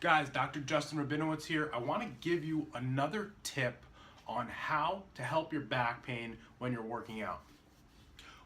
Guys, Dr. Justin Rabinowitz here. I want to give you another tip on how to help your back pain when you're working out.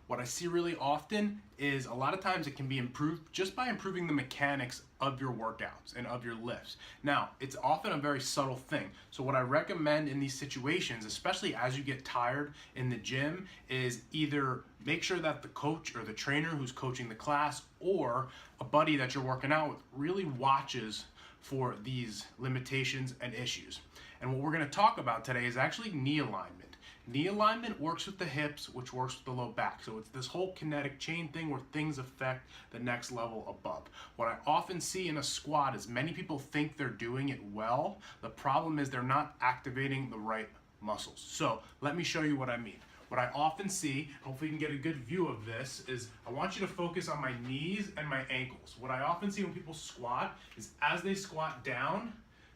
What I see really often is a lot of times it can be improved just by improving the mechanics of your workouts and of your lifts. Now, it's often a very subtle thing. So what I recommend in these situations, especially as you get tired in the gym, is either make sure that the coach or the trainer who's coaching the class or a buddy that you're working out with really watches for these limitations and issues. And what we're going to talk about today is actually knee alignment. Knee alignment works with the hips, which works with the low back. So it's this whole kinetic chain thing where things affect the next level above. What I often see in a squat is many people think they're doing it well. The problem is they're not activating the right muscles. So let me show you what I mean. What I often see, hopefully you can get a good view of this, is I want you to focus on my knees and my ankles. What I often see when people squat is as they squat down,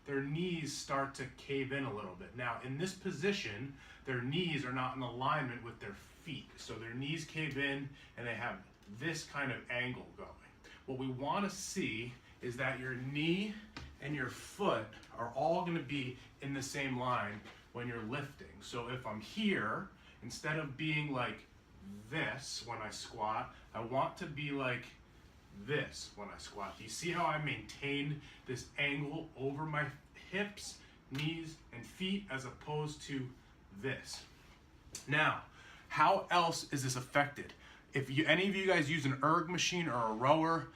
their knees start to cave in a little bit. Now, in this position, their knees are not in alignment with their feet. So their knees cave in and they have this kind of angle going. What we want to see is that your knee and your foot are all going to be in the same line when you're lifting. So if I'm here, instead of being like this when I squat, I want to be like this when I squat. Do you see how I maintained this angle over my hips, knees, and feet as opposed to this? Now, how else is this affected? If any of you guys use an erg machine or a rower,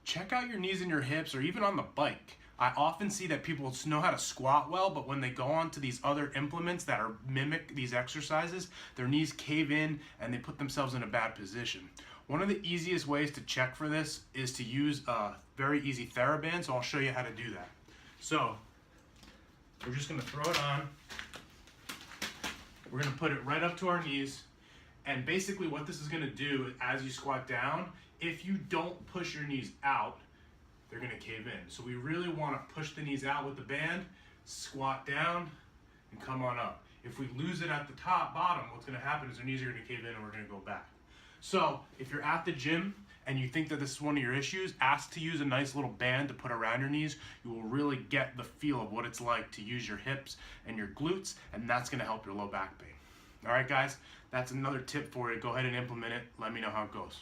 check out your knees and your hips, or even on the bike. I often see that people know how to squat well, but when they go on to these other implements that mimic these exercises, their knees cave in and they put themselves in a bad position. One of the easiest ways to check for this is to use a very easy TheraBand, so I'll show you how to do that. So, we're just going to throw it on. We're going to put it right up to our knees, and basically what this is going to do as you squat down, if you don't push your knees out, they're going to cave in. So we really want to push the knees out with the band, squat down, and come on up. If we lose it at the bottom, what's going to happen is our knees are going to cave in and we're going to go back. So if you're at the gym and you think that this is one of your issues, ask to use a nice little band to put around your knees. You will really get the feel of what it's like to use your hips and your glutes, and that's going to help your low back pain. All right, guys, that's another tip for you. Go ahead and implement it. Let me know how it goes.